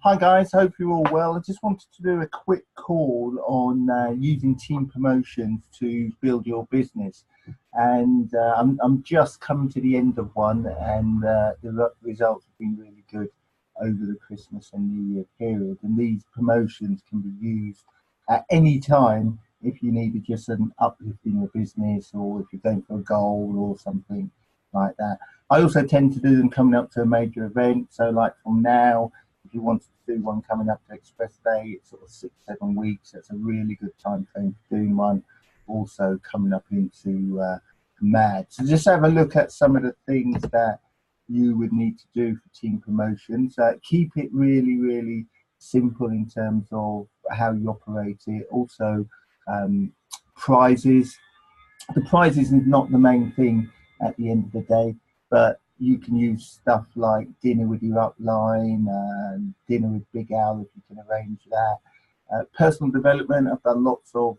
Hi guys, hope you're all well. I just wanted to do a quick call on using team promotions to build your business. And I'm just coming to the end of one, and the results have been really good over the Christmas and New Year period. And these promotions can be used at any time if you needed just an uplift in your business, or if you're going for a goal or something like that. I also tend to do them coming up to a major event. So like from now, if you wanted to do one coming up to Express Day, it's sort of 6-7 weeks. That's a really good time frame for doing one. Also coming up into MAD. So just have a look at some of the things that you would need to do for team promotions. Keep it really, really simple in terms of how you operate it. Also, prizes. The prizes is not the main thing at the end of the day, but you can use stuff like dinner with your upline, dinner with Big Al if you can arrange that. Personal development, I've done lots of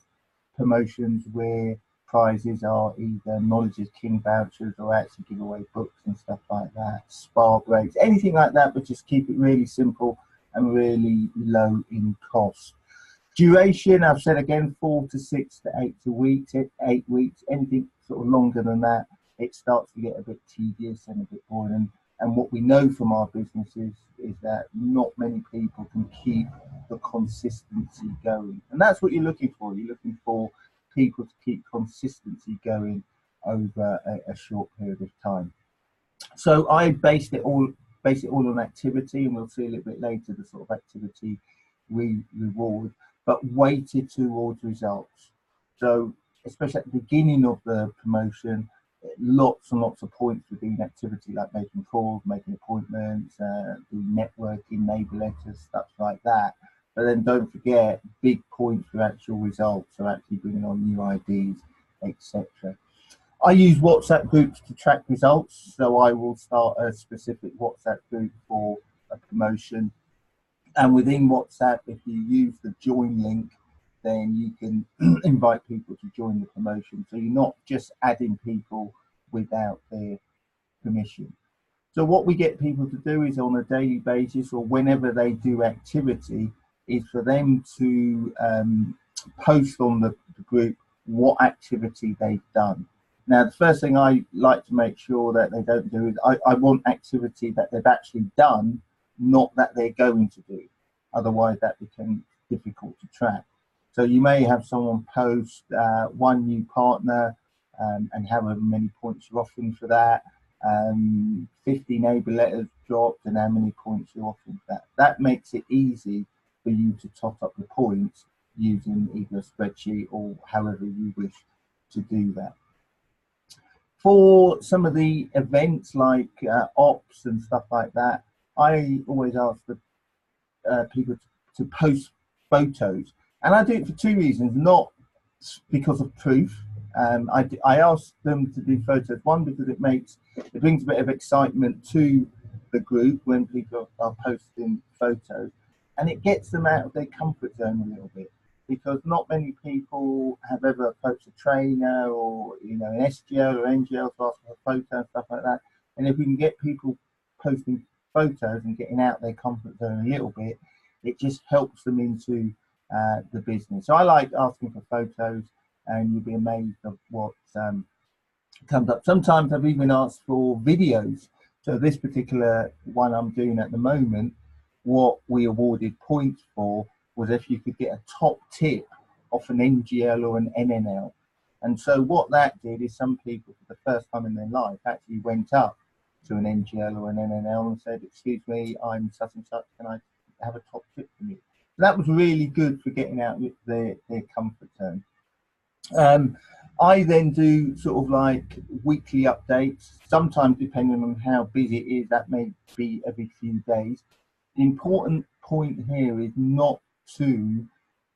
promotions where prizes are either Knowledge is King vouchers or actually give away books and stuff like that, spa breaks, anything like that, but just keep it really simple and really low in cost. Duration, I've said again, 4 to 6 to 8 weeks, 8 weeks, anything sort of longer than that, it starts to get a bit tedious and a bit boring. And what we know from our businesses is that not many people can keep the consistency going. And that's what you're looking for. You're looking for people to keep consistency going over a short period of time. So I base it all on activity, and we'll see a little bit later the sort of activity we reward, but weighted towards results. So especially at the beginning of the promotion, lots and lots of points for doing activity like making calls, making appointments, doing networking, neighbour letters, stuff like that. But then don't forget big points for actual results, so actually bringing on new IDs, etc. I use WhatsApp groups to track results, so I will start a specific WhatsApp group for a promotion. And within WhatsApp, if you use the join link, then you can invite people to join the promotion. So you're not just adding people without their permission. So what we get people to do is on a daily basis or whenever they do activity is for them to post on the group what activity they've done. Now, the first thing I like to make sure that they don't do is I want activity that they've actually done, not that they're going to do. Otherwise, that becomes difficult to track. So you may have someone post one new partner and however many points you're offering for that, 50 neighbour letters dropped and how many points you're offering for that. That makes it easy for you to top up the points using either a spreadsheet or however you wish to do that. For some of the events like ops and stuff like that, I always ask the people to post photos, and I do it for two reasons. Not because of proof. I ask them to do photos. One, because it brings a bit of excitement to the group when people are posting photos, and it gets them out of their comfort zone a little bit. Because not many people have ever approached a trainer or an SGL or NGL to ask for a photo and stuff like that. And if we can get people posting photos and getting out their comfort zone a little bit, it just helps them into the business. So I like asking for photos, and you'll be amazed of what comes up. Sometimes I've even asked for videos. So this particular one I'm doing at the moment, what we awarded points for was if you could get a top tip off an NGL or an NNL. And so what that did is some people for the first time in their life actually went up to an NGL or an NNL and said, "Excuse me, I'm such and such, can I have a top tip from you?" So that was really good for getting out their comfort zone. I then do sort of like weekly updates, sometimes depending on how busy it is, that may be every few days. The important point here is not to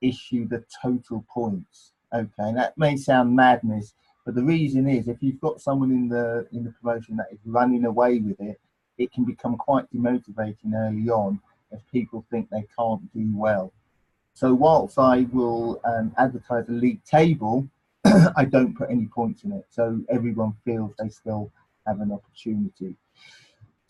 issue the total points. Okay, and that may sound madness, but the reason is if you've got someone in the promotion that is running away with it, it can become quite demotivating early on if people think they can't do well. So whilst I will advertise a league table, I don't put any points in it, so everyone feels they still have an opportunity.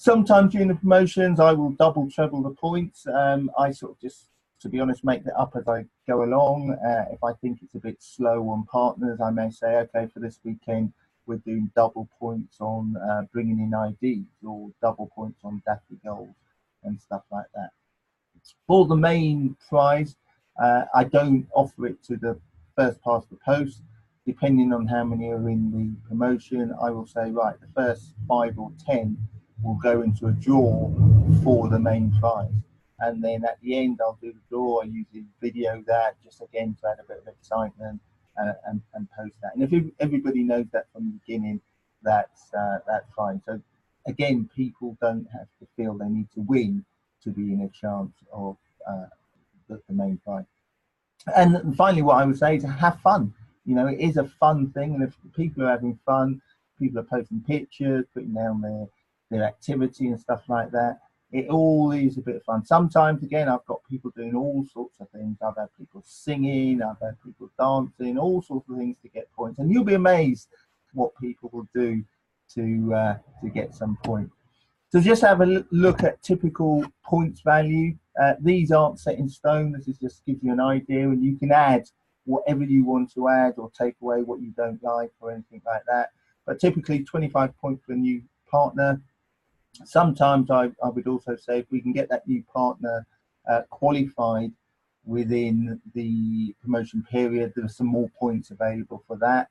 Sometimes during the promotions, I will double, treble the points. I sort of just, to be honest, make that up as I go along. If I think it's a bit slow on partners, I may say, okay, for this weekend, we're doing double points on bringing in IDs, or double points on Daffy goals and stuff like that. For the main prize, I don't offer it to the first past the post. Depending on how many are in the promotion, I will say, right, the first 5 or 10 will go into a draw for the main prize. And then at the end, I'll do the draw. I usually video that, just again to add a bit of excitement, and post that. And if everybody knows that from the beginning, that's fine. So again, people don't have to feel they need to win to be in a chance of the main prize. And finally, what I would say is have fun. You know, it is a fun thing, and if people are having fun, people are posting pictures, putting down their activity and stuff like that, it all is a bit of fun. Sometimes, again, I've got people doing all sorts of things. I've had people singing, I've had people dancing, all sorts of things to get points, and you'll be amazed what people will do to get some points. So just have a look at typical points value. These aren't set in stone. This is just gives you an idea, and you can add whatever you want to add or take away what you don't like or anything like that. But typically 25 points for a new partner. Sometimes I would also say if we can get that new partner qualified within the promotion period, there are some more points available for that.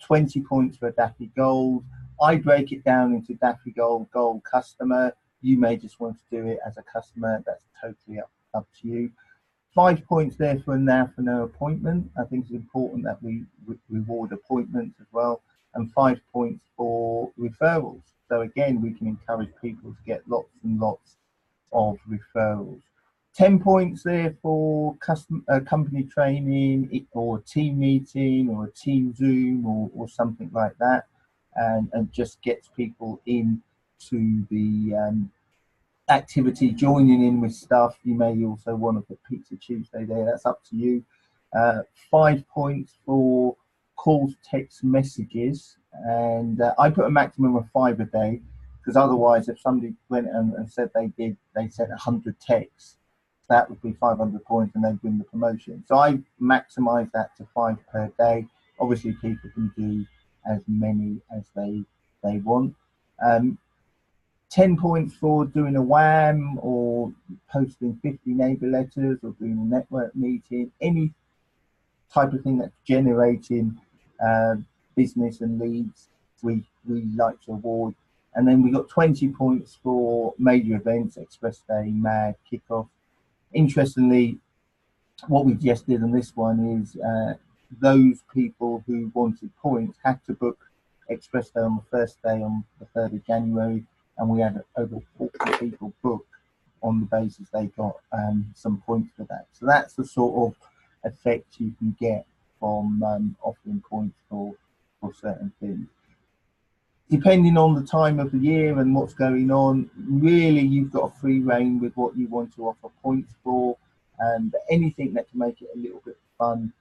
20 points for Daffy Gold. I break it down into Daffy Gold, Gold customer. You may just want to do it as a customer. That's totally up to you. 5 points there for a now for no appointment. I think it's important that we reward appointments as well. And 5 points for referrals. So again, we can encourage people to get lots and lots of referrals. 10 points there for company training or a team meeting or a team Zoom or something like that, and just gets people into the activity, joining in with stuff. You may also want to put Pizza Tuesday there, that's up to you. 5 points for calls, text messages, and I put a maximum of 5 a day, because otherwise if somebody went and said they sent 100 texts, that would be 500 points and they'd win the promotion. So I maximize that to 5 per day. Obviously people can do as many as they want. 10 points for doing a WAM or posting 50 neighbour letters or doing a network meeting, any type of thing that's generating business and leads, we like to award. And then we got 20 points for major events, Express Day, MAD, Kickoff. Interestingly, what we just did on this one is those people who wanted points had to book Express Day on the first day on the 3rd of January, and we had over 40 people book on the basis they got some points for that. So that's the sort of effect you can get from offering points for certain things. Depending on the time of the year and what's going on, really you've got a free rein with what you want to offer points for, and anything that can make it a little bit fun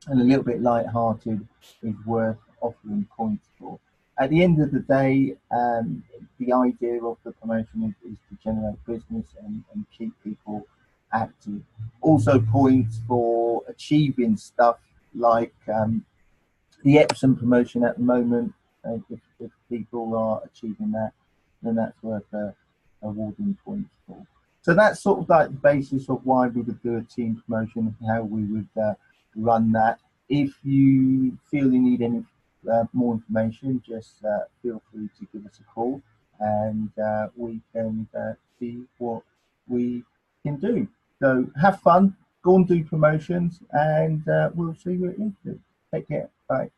and a little bit light-hearted is worth offering points for. At the end of the day, the idea of the promotion is to generate business and keep people active. Also points for achieving stuff like the Epsom promotion at the moment. If people are achieving that, then that's worth awarding points for. So that's sort of like the basis of why we would do a team promotion, how we would run that. If you feel you need any more information, just feel free to give us a call, and we can see what we can do. So have fun, go and do promotions, and we'll see you at the end. Take care. Bye.